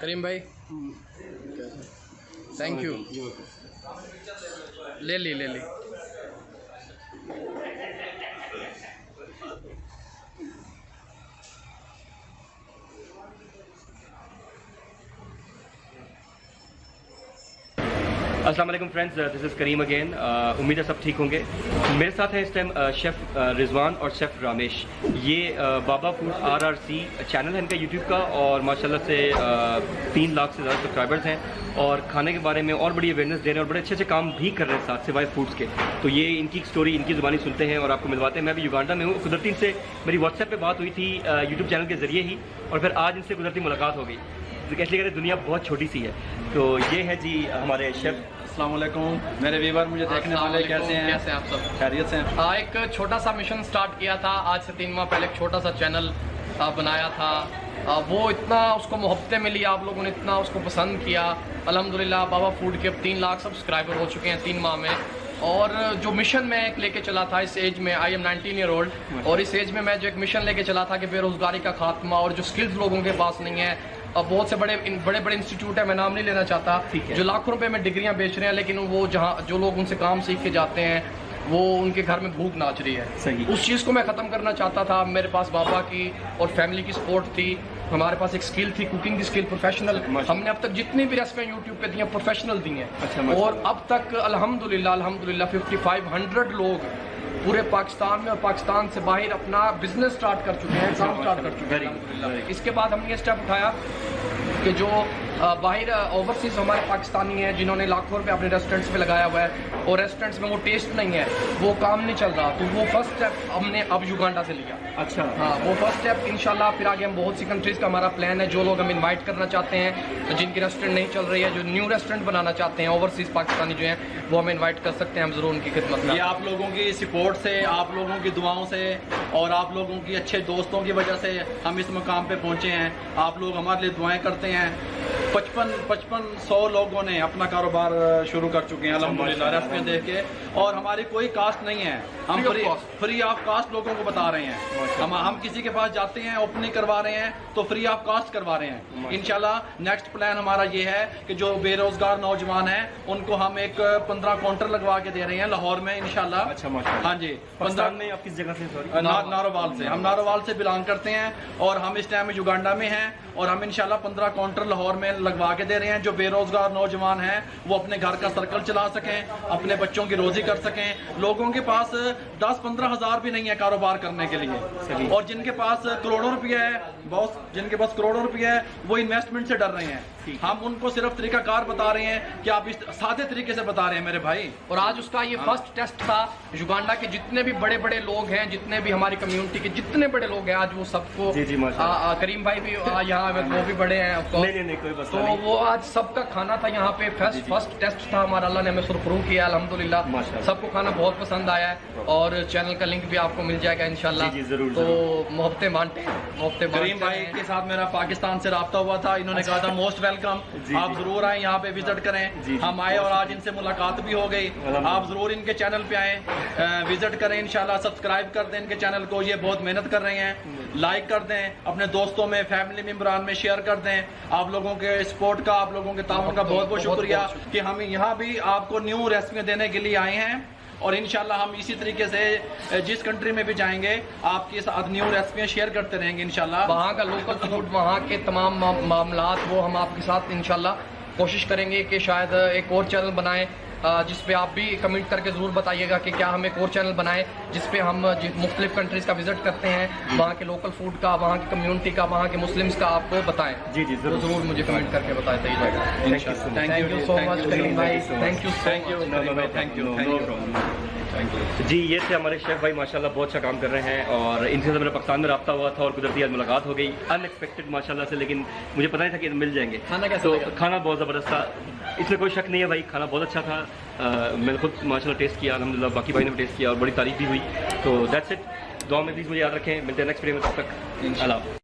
करीम भाई thank you. ले ली। अस्सलाम वालेकुम friends, this is Karim again. उम्मीद है सब ठीक होंगे। मेरे साथ है इस टाइम शेफ़ रिजवान और शेफ़ रामेश। ये बाबा फूड RRC चैनल है इनका यूट्यूब का, और माशाल्लाह से 3 लाख से ज़्यादा सब्सक्राइबर्स हैं, और खाने के बारे में और बड़ी अवेयरनेस दे रहे हैं, और बड़े अच्छे अच्छे काम भी कर रहे हैं साथ सिवाय फूड्स के। तो ये इनकी स्टोरी इनकी ज़ुबानी सुनते हैं और आपको मिलवाते हैं। मैं भी युगांडा में हूँ। कुदरती से मेरी व्हाट्सएप पे बात हुई थी यूट्यूब चैनल के ज़रिए ही, और फिर आज इनसे कुदरती मुलाकात हो गई। तो कैसे कहते दुनिया बहुत छोटी सी है। तो ये है जी हमारे शेफ़। अस्सलाम वालेकुम मेरे व्यूअर, मुझे देखने वाले कैसे हैं आप सब? खैरियत से हैं? एक छोटा सा मिशन स्टार्ट किया था आज से 3 माह पहले। एक छोटा सा चैनल बनाया था, वो इतना उसको मोहब्बतें मिली, आप लोगों ने इतना उसको पसंद किया। अल्हम्दुलिल्लाह बाबा फूड के अब 3 लाख सब्सक्राइबर हो चुके हैं 3 माह में। और जो मिशन मैं एक लेके चला था इस एज में, आई एम 19 ईयर ओल्ड, और इस एज में मैं जो एक मिशन लेके चला था कि बेरोजगारी का खात्मा, और जो स्किल्स लोगों के पास नहीं है। अब बहुत से बड़े बड़े इंस्टीट्यूट है, मैं नाम नहीं लेना चाहता, जो लाखों रुपए में डिग्रियां बेच रहे हैं, लेकिन वो जो लोग उनसे काम सीख के जाते हैं वो उनके घर में भूख नाच रही है। सही। उस चीज़ को मैं ख़त्म करना चाहता था। मेरे पास बाबा की और फैमिली की सपोर्ट थी, हमारे पास एक स्किल थी, कुकिंग की स्किल प्रोफेशनल। हमने अब तक जितनी भी रेसिपियाँ यूट्यूब पे दी हैं प्रोफेशनल दी हैं। अच्छा, और अब तक अल्हम्दुलिल्लाह 5500 लोग पूरे पाकिस्तान में और पाकिस्तान से बाहर अपना बिजनेस स्टार्ट कर चुके हैं, काम स्टार्ट कर चुके हैं अल्हम्दुलिल्लाह। इसके बाद हमने ये स्टेप उठाया कि जो बाहर ओवरसीज हमारे पाकिस्तानी हैं जिन्होंने लाखों रुपए अपने रेस्टोरेंट्स पे लगाया हुआ है, और रेस्टोरेंट्स में वो टेस्ट नहीं है, वो काम नहीं चल रहा, तो वो फर्स्ट स्टेप हमने अब युगांडा से लिया। अच्छा। हाँ, वो फर्स्ट स्टेप इंशाल्लाह। फिर आगे हम बहुत सी कंट्रीज़ का हमारा प्लान है। जो लोग हम इनवाइट करना चाहते हैं, जिनकी रेस्टोरेंट नहीं चल रही है, जो न्यू रेस्टोरेंट बनाना चाहते हैं, ओवरसीज पाकिस्तानी जो हैं, वो हम इनवाइट कर सकते हैं। हम ज़रूर उनकी खिदमत में। ये आप लोगों की सपोर्ट से, आप लोगों की दुआओं से, और आप लोगों की अच्छे दोस्तों की वजह से हम इस मुकाम पे पहुंचे हैं। आप लोग हमारे लिए दुआएं करते हैं। 5500 लोगों ने अपना कारोबार शुरू कर चुके हैं अल्हम्दुलिल्लाह रेसिपियां देख के, और हमारी कोई कास्ट नहीं है। हम फ्री ऑफ कास्ट लोगों को बता रहे हैं। हम किसी के पास जाते हैं, ओपनिंग करवा रहे हैं, तो फ्री ऑफ कास्ट करवा रहे हैं। इंशाल्लाह नेक्स्ट प्लान हमारा ये है कि जो बेरोजगार नौजवान हैं उनको हम एक 15 काउंटर लगवा के दे रहे हैं लाहौर में इंशाल्लाह। अच्छा, हाँ जी। 15 में आप किस जगह से? नारोवाल से। हम नारोवाल से बिलोंग करते हैं, और हम इस टाइम युगांडा में हैं, और हम इंशाल्लाह 15 काउंटर लाहौर में लगवा के दे रहे हैं। जो बेरोजगार नौजवान हैं वो अपने घर का सर्कल चला सकें, अपने बच्चों की रोजी कर सकें। लोगों के पास 10-15 हज़ार भी नहीं है कारोबार करने के लिए, और जिनके पास करोड़ों रुपया है, जिनके पास करोड़ों रुपया है, वो इन्वेस्टमेंट से डर रहे हैं। हम उनको सिर्फ तरीकाकार बता रहे हैं कि आप इस सादे तरीके से बता रहे हैं मेरे भाई। और आज उसका ये फर्स्ट टेस्ट था। युगांडा के जितने भी बड़े बड़े लोग हैं, जितने भी हमारी कम्युनिटी के जितने बड़े लोग हैं, आज वो सबको करीम भाई भी यहाँ वो भी बड़े हैं। नहीं, कोई बात तो वो आज सबका खाना था यहाँ पे। फर्स्ट टेस्ट था हमारा, अल्लाह ने हमें सुरखरू किया अल्हम्दुलिल्लाह। सबको खाना बहुत पसंद आया है, और चैनल का लिंक भी आपको मिल जाएगा इंशाल्लाह। तो मोहब्बतें बांटे। करीम भाई के साथ मेरा पाकिस्तान से राब्ता हुआ था, इन्होंने कहा था मोस्ट वेलकम, आप जरूर आए यहाँ पे विजिट करें। हम आए और आज इनसे मुलाकात भी हो गई। आप जरूर इनके चैनल पे आए, विजिट करें इंशाल्लाह। सब्सक्राइब कर दें इनके चैनल को, ये बहुत मेहनत कर रहे हैं। लाइक कर दें, अपने दोस्तों में, फैमिली मेम्बरान में शेयर कर दें। आप लोगों के सपोर्ट का, आप लोगों के ताउन का बहुत बहुत शुक्रिया कि हम यहाँ भी आपको न्यू रेसिपियाँ देने के लिए आए हैं, और इंशाल्लाह हम इसी तरीके से जिस कंट्री में भी जाएंगे आपके साथ न्यू रेसिपियाँ शेयर करते रहेंगे इंशाल्लाह। वहाँ का लोकल फूड, वहाँ के तमाम मामलात वो हम आपके साथ इंशाल्लाह कोशिश करेंगे कि शायद एक और चैनल बनाएं, जिस पे आप भी कमेंट करके ज़रूर बताइएगा कि क्या हम एक और चैनल बनाएं जिस पे हम मुख्तलिफ कंट्रीज़ का विजिट करते हैं, वहाँ के लोकल फूड का, वहाँ की कम्युनिटी का, वहाँ के मुस्लिम्स का आपको बताएं। जी ज़रूर मुझे कमेंट करके बताएं। थैंक यू सो मच करीम भाई, थैंक यू। जी, ये थे हमारे शेफ़ भाई, माशाल्लाह बहुत अच्छा काम कर रहे हैं, और इनसे तो मेरा पाकिस्तान में रब्ता हुआ था और कुदरती आज मुलाकात हो गई अनएक्सपेक्टेड माशाल्लाह से, लेकिन मुझे पता नहीं था कि मिल जाएंगे। खाना कैसा तो खाना बहुत ज़बरदस्त था, इसमें कोई शक नहीं है भाई, खाना बहुत अच्छा था। मैंने खुद माशाल्लाह टेस्ट किया अल्हम्दुलिल्लाह, बाकी भाई ने भी टेस्ट किया और बड़ी तारीफ भी हुई। तो दैट्स इट। दुआ में प्लीज़ मुझे याद रखें, मिलते हैं नेक्स्ट वीडियो में, तब तक अल्लाह।